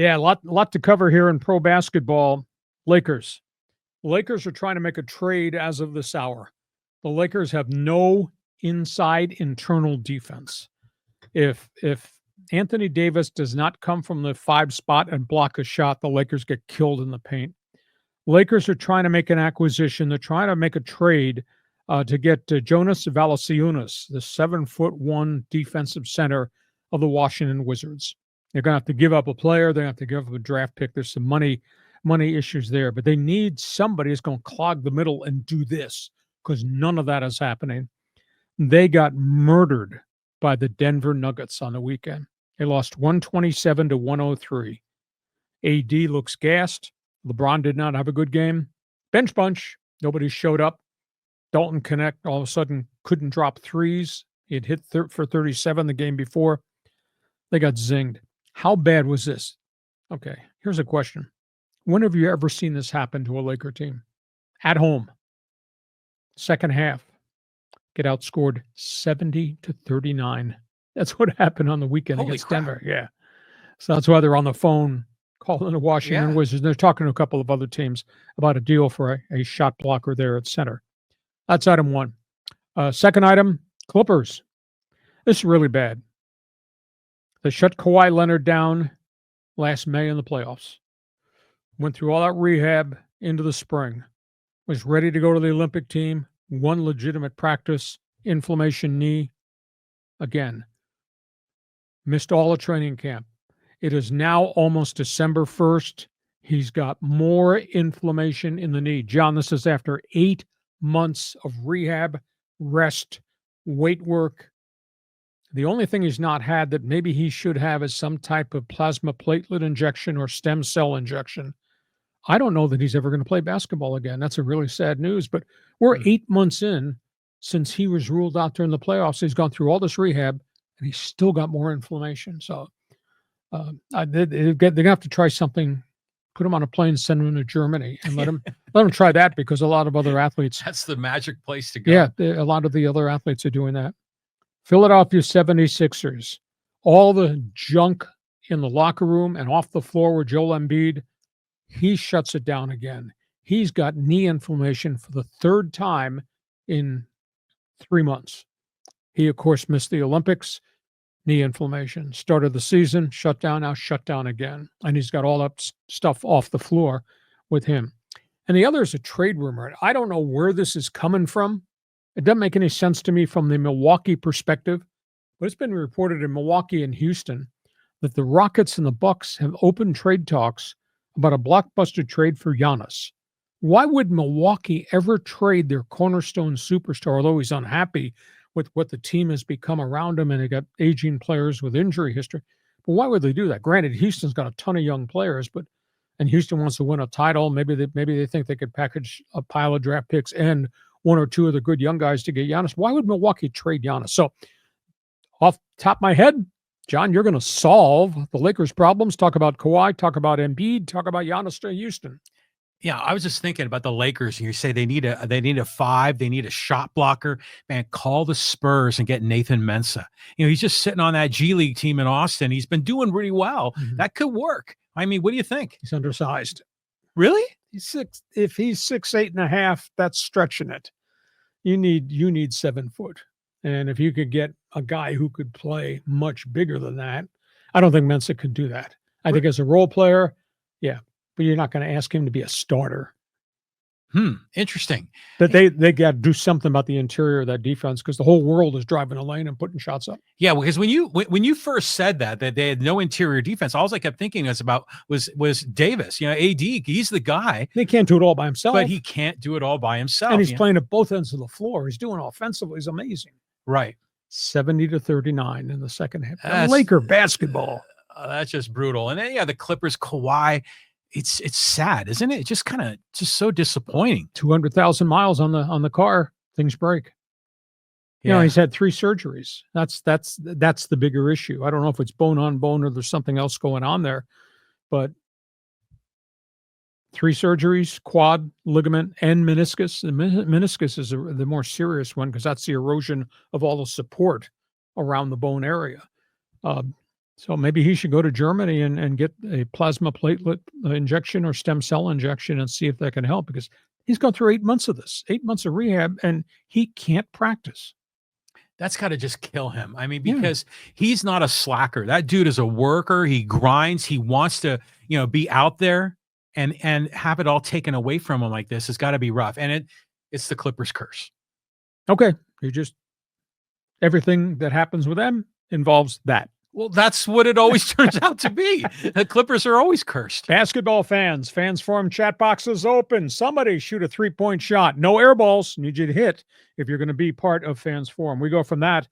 Yeah, a lot to cover here in pro basketball. Lakers. Lakers are trying to make a trade as of this hour. The Lakers have no inside internal defense. If Anthony Davis does not come from the 5 spot and block a shot, the Lakers get killed in the paint. Lakers are trying to make an acquisition. They're trying to make a trade to get Jonas Valančiūnas, the 7'1" defensive center of the Washington Wizards. They're going to have to give up a player. They're going to have to give up a draft pick. There's some money issues there, but they need somebody who's going to clog the middle and do this, because none of that is happening. They got murdered by the Denver Nuggets on the weekend. They lost 127-103. AD looks gassed. LeBron did not have a good game. Bench bunch. Nobody showed up. Dalton Connect all of a sudden couldn't drop threes. He had hit for 37 the game before. They got zinged. How bad was this? Okay, here's a question. When have you ever seen this happen to a Laker team? At home. Second half. Get outscored 70-39. That's what happened on the weekend against Denver. Yeah. So that's why they're on the phone calling the Washington Wizards. They're talking to a couple of other teams about a deal for a shot blocker there at center. That's item one. Second item, Clippers. This is really bad. They shut Kawhi Leonard down last May in the playoffs. Went through all that rehab into the spring. Was ready to go to the Olympic team. One legitimate practice. Inflammation knee. Again. Missed all of training camp. It is now almost December 1st. He's got more inflammation in the knee. John, this is after 8 months of rehab, rest, weight work. The only thing he's not had that maybe he should have is some type of plasma platelet injection or stem cell injection. I don't know that he's ever going to play basketball again. That's a really sad news, but we're 8 months in since he was ruled out during the playoffs. He's gone through all this rehab and he's still got more inflammation. So they're going to have to try something. Put him on a plane, send him to Germany, and let him try that, because a lot of other athletes. That's the magic place to go. Yeah, a lot of the other athletes are doing that. Philadelphia 76ers. All the junk in the locker room and off the floor with Joel Embiid, he shuts it down again. He's got knee inflammation for the third time in 3 months. He, of course, missed the Olympics. Knee inflammation. Started the season, shut down, now shut down again. And he's got all that stuff off the floor with him. And the other is a trade rumor. I don't know where this is coming from. It doesn't make any sense to me from the Milwaukee perspective, but it's been reported in Milwaukee and Houston that the Rockets and the Bucks have opened trade talks about a blockbuster trade for Giannis. Why would Milwaukee ever trade their cornerstone superstar, although he's unhappy with what the team has become around him, and they got aging players with injury history? But why would they do that? Granted, Houston's got a ton of young players, and Houston wants to win a title. Maybe they think they could package a pile of draft picks and one or two of the good young guys to get Giannis. Why would Milwaukee trade Giannis? So, off the top of my head, John, you're going to solve the Lakers' problems. Talk about Kawhi, talk about Embiid, talk about Giannis to Houston. Yeah, I was just thinking about the Lakers. You say they need a 5, they need a shot blocker. Man, call the Spurs and get Nathan Mensah. He's just sitting on that G League team in Austin. He's been doing really well. Mm-hmm. That could work. I mean, what do you think? He's undersized. Really? If he's 6'8.5", that's stretching it. You need 7 foot. And if you could get a guy who could play much bigger than that, I don't think Mensah could do that. I think as a role player, yeah. But you're not going to ask him to be a starter. Interesting. But they got to do something about the interior of that defense, because the whole world is driving a lane and putting shots up. Yeah, because when you first said that they had no interior defense, all I kept thinking was Davis. AD, he's the guy. He can't do it all by himself. But he can't do it all by himself. And he's playing at both ends of the floor. He's doing offensively. He's amazing. Right. 70-39 in the second half. Laker basketball. That's just brutal. And then, the Clippers, Kawhi. It's sad, isn't it? It's just kind of so disappointing. 200,000 miles on the car, things break. Yeah. He's had 3 surgeries. That's the bigger issue. I don't know if it's bone on bone or there's something else going on there, but 3 surgeries: quad, ligament, and meniscus. The meniscus is the more serious one, because that's the erosion of all the support around the bone area. So maybe he should go to Germany and get a plasma platelet injection or stem cell injection and see if that can help, because he's gone through 8 months of this, 8 months of rehab, and he can't practice. That's got to just kill him. I mean, Yeah. because he's not a slacker. That dude is a worker. He grinds. He wants to, be out there, and have it all taken away from him like this has got to be rough. And it's the Clippers curse. Okay. Everything that happens with them involves that. Well, that's what it always turns out to be. The Clippers are always cursed. Basketball fans forum chat box is open. Somebody shoot a 3-point shot. No air balls. Need you to hit if you're going to be part of Fans Forum. We go from that